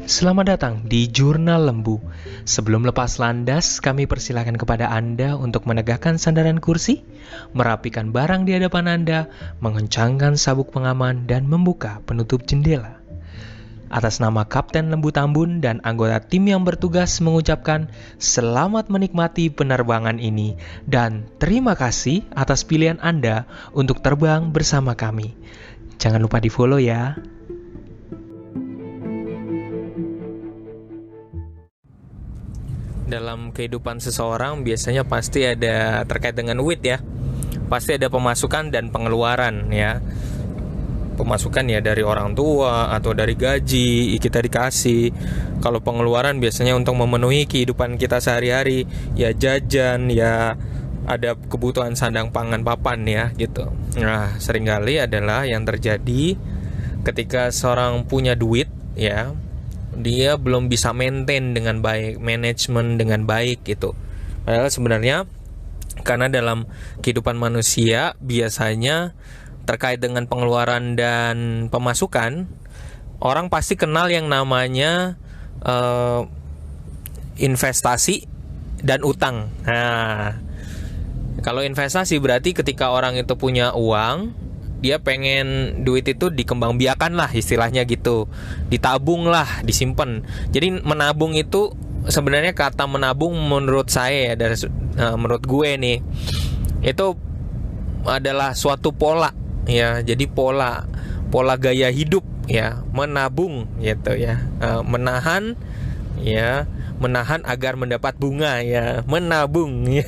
Selamat datang di Jurnal Lembu. Sebelum lepas landas, kami persilakan kepada Anda untuk menegakkan sandaran kursi, merapikan barang di hadapan Anda, mengencangkan sabuk pengaman, dan membuka penutup jendela. Atas nama Kapten Lembu Tambun dan anggota tim yang bertugas mengucapkan selamat menikmati penerbangan ini dan terima kasih atas pilihan Anda untuk terbang bersama kami. Jangan lupa di-follow ya. Dalam kehidupan seseorang biasanya pasti ada terkait dengan duit ya. Pasti ada pemasukan dan pengeluaran ya. Pemasukan ya dari orang tua atau dari gaji kita dikasih. Kalau pengeluaran biasanya untuk memenuhi kehidupan kita sehari-hari, ya jajan, ya ada kebutuhan sandang pangan papan ya gitu. Nah, seringkali adalah yang terjadi ketika seorang punya duit ya, dia belum bisa maintain dengan baik, manajemen dengan baik gitu. Padahal sebenarnya karena dalam kehidupan manusia biasanya terkait dengan pengeluaran dan pemasukan, orang pasti kenal yang namanya investasi dan utang. Nah, kalau investasi berarti ketika orang itu punya uang, dia pengen duit itu dikembangbiakan lah istilahnya gitu, ditabung lah, disimpan. Jadi menabung itu sebenarnya kata menabung menurut saya ya, menurut gue nih, itu adalah suatu pola ya. Jadi pola gaya hidup ya, menabung gitu ya, menahan agar mendapat bunga ya, menabung ya.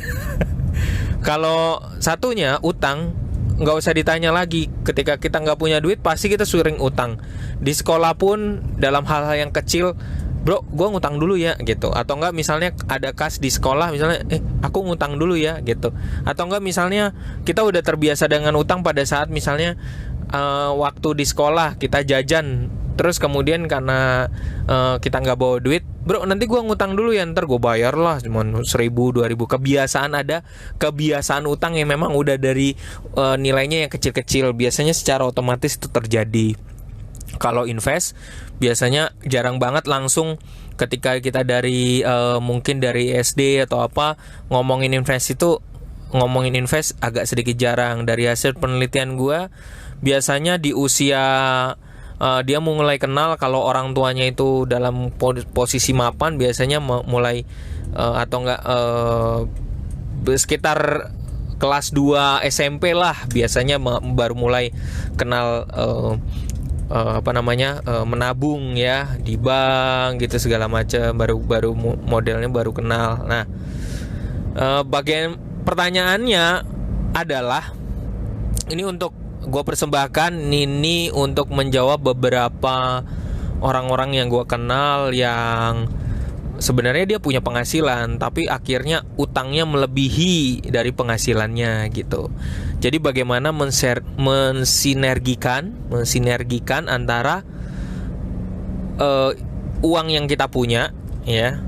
Kalau satunya utang, nggak usah ditanya lagi. Ketika kita nggak punya duit, pasti kita sering utang. Di sekolah pun dalam hal-hal yang kecil, bro, gue ngutang dulu ya gitu. Atau enggak misalnya ada kas di sekolah, misalnya, aku ngutang dulu ya gitu. Atau enggak misalnya kita udah terbiasa dengan utang pada saat misalnya waktu di sekolah kita jajan, terus kemudian karena kita nggak bawa duit, bro nanti gue ngutang dulu ya, ntar gue bayar lah cuma 1.000, 2.000. Kebiasaan utang yang memang udah dari nilainya yang kecil-kecil, biasanya secara otomatis itu terjadi. Kalau invest biasanya jarang banget langsung ketika kita dari mungkin dari SD atau apa ngomongin invest agak sedikit jarang. Dari hasil penelitian gue, biasanya di usia dia mulai kenal kalau orang tuanya itu dalam posisi mapan, biasanya mulai atau enggak sekitar kelas 2 SMP lah, biasanya baru mulai kenal menabung ya di bank gitu segala macam, baru modelnya baru kenal. Nah, bagian pertanyaannya adalah ini untuk gue persembahkan ini untuk menjawab beberapa orang-orang yang gue kenal yang sebenarnya dia punya penghasilan tapi akhirnya utangnya melebihi dari penghasilannya gitu. Jadi bagaimana mensinergikan antara uang yang kita punya ya,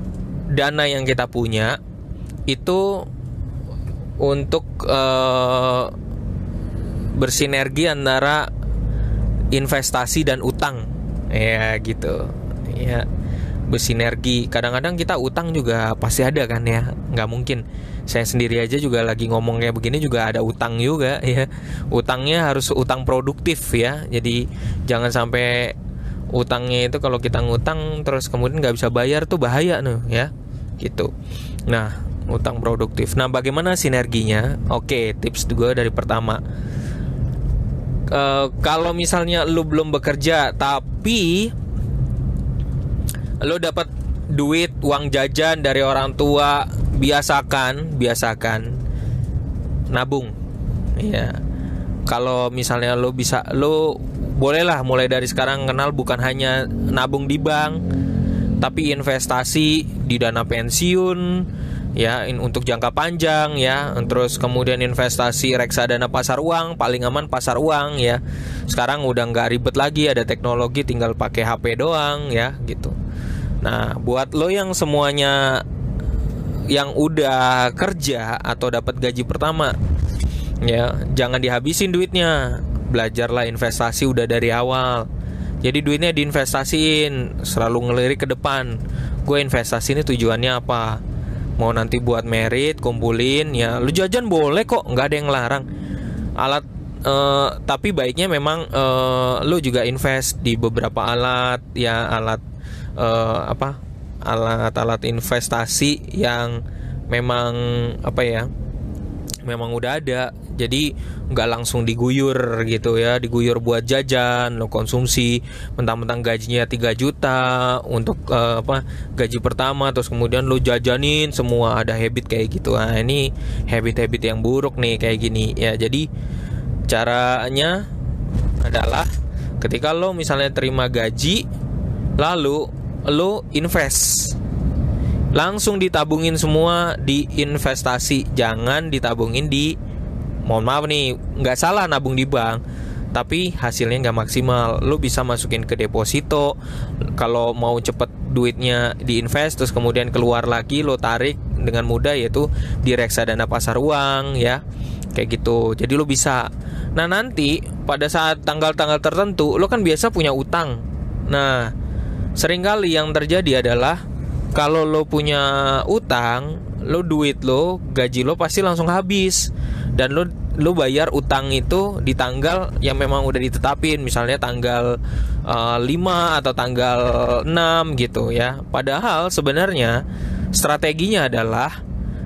dana yang kita punya itu untuk bersinergi antara investasi dan utang ya gitu ya, bersinergi. Kadang-kadang kita utang juga pasti ada kan ya, nggak mungkin. Saya sendiri aja juga lagi ngomong kayak begini juga ada utang juga ya. Utangnya harus utang produktif ya, jadi jangan sampai utangnya itu kalau kita ngutang terus kemudian nggak bisa bayar tuh bahaya nih ya gitu. Nah, utang produktif. Nah, bagaimana sinerginya? Oke, tips gue dari pertama, kalau misalnya lu belum bekerja tapi lu dapat duit uang jajan dari orang tua, biasakan nabung ya. Kalau misalnya lu bolehlah mulai dari sekarang kenal bukan hanya nabung di bank, tapi investasi di dana pensiun ya, untuk jangka panjang ya. Terus kemudian investasi reksadana pasar uang, paling aman pasar uang ya. Sekarang udah nggak ribet lagi, ada teknologi, tinggal pakai HP doang ya gitu. Nah, buat lo yang semuanya yang udah kerja atau dapat gaji pertama ya, jangan dihabisin duitnya. Belajarlah investasi udah dari awal. Jadi duitnya diinvestasiin, selalu ngelirik ke depan. Gue investasi ini tujuannya apa? Mau nanti buat merit, kumpulin ya. Lu jajan boleh kok, nggak ada yang larang. Tapi baiknya memang lu juga invest di beberapa alat ya, alat-alat investasi yang memang memang udah ada. Jadi nggak langsung diguyur gitu ya, diguyur buat jajan, lo konsumsi mentang-mentang gajinya 3 juta untuk gaji pertama, terus kemudian lo jajanin semua. Ada habit kayak gitu. Nah, ini habit-habit yang buruk nih kayak gini ya. Jadi caranya adalah ketika lo misalnya terima gaji, lalu lo invest, langsung ditabungin semua di investasi. Jangan ditabungin di, mohon maaf nih, nggak salah nabung di bank, tapi hasilnya nggak maksimal. Lo bisa masukin ke deposito. Kalau mau cepet duitnya diinvest, terus kemudian keluar lagi, lo tarik dengan mudah, yaitu di reksadana pasar uang ya, kayak gitu. Jadi lo bisa. Nah, nanti pada saat tanggal-tanggal tertentu, lo kan biasa punya utang. Nah, seringkali yang terjadi adalah kalau lo punya utang, lo duit lo, gaji lo pasti langsung habis. Dan lo bayar utang itu di tanggal yang memang udah ditetapin, misalnya tanggal 5 atau tanggal 6 gitu ya. Padahal sebenarnya strateginya adalah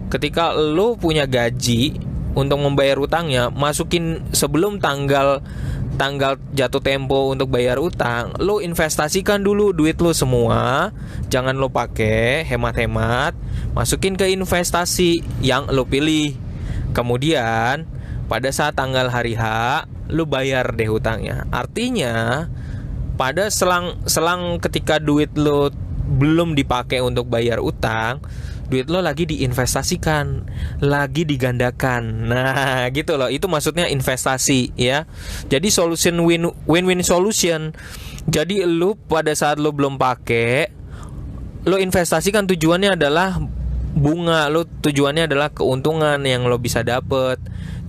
ketika lo punya gaji, untuk membayar utangnya, masukin sebelum tanggal jatuh tempo untuk bayar utang, lo investasikan dulu duit lo semua. Jangan lo pakai hemat-hemat, masukin ke investasi yang lo pilih. Kemudian pada saat tanggal hari H, lo bayar deh utangnya. Artinya pada selang ketika duit lo belum dipakai untuk bayar utang, duit lo lagi diinvestasikan, lagi digandakan. Nah, gitu loh. Itu maksudnya investasi ya. Jadi win-win solution. Jadi lo pada saat lo belum pakai, lo investasikan, tujuannya adalah bunga, lo tujuannya adalah keuntungan yang lo bisa dapet.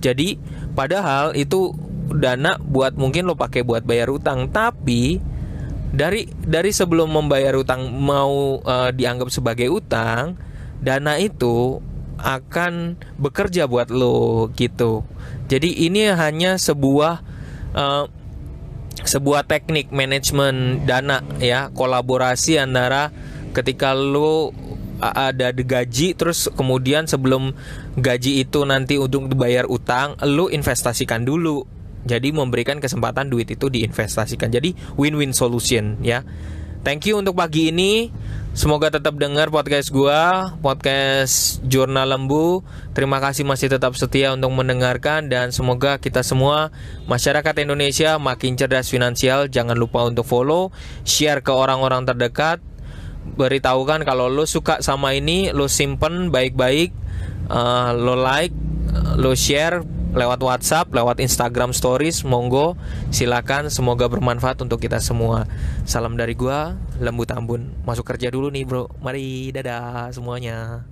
Jadi padahal itu dana buat, mungkin lo pakai buat bayar utang, tapi dari sebelum membayar utang mau dianggap sebagai utang, dana itu akan bekerja buat lo gitu. Jadi ini hanya sebuah teknik manajemen dana ya, kolaborasi antara ketika lo ada gaji, terus kemudian sebelum gaji itu nanti untuk dibayar utang, lo investasikan dulu. Jadi memberikan kesempatan duit itu diinvestasikan. Jadi win-win solution ya. Thank you untuk pagi ini. Semoga tetap dengar podcast gua, podcast Jurnal Lembu. Terima kasih masih tetap setia untuk mendengarkan, dan semoga kita semua masyarakat Indonesia makin cerdas finansial. Jangan lupa untuk follow, share ke orang-orang terdekat. Beritahukan kalau lo suka sama ini, lo simpen baik-baik, lo like, lo share lewat WhatsApp, lewat Instagram Stories, monggo silakan. Semoga bermanfaat untuk kita semua. Salam dari gua, Lembu Tambun. Masuk kerja dulu nih bro. Mari, dadah semuanya.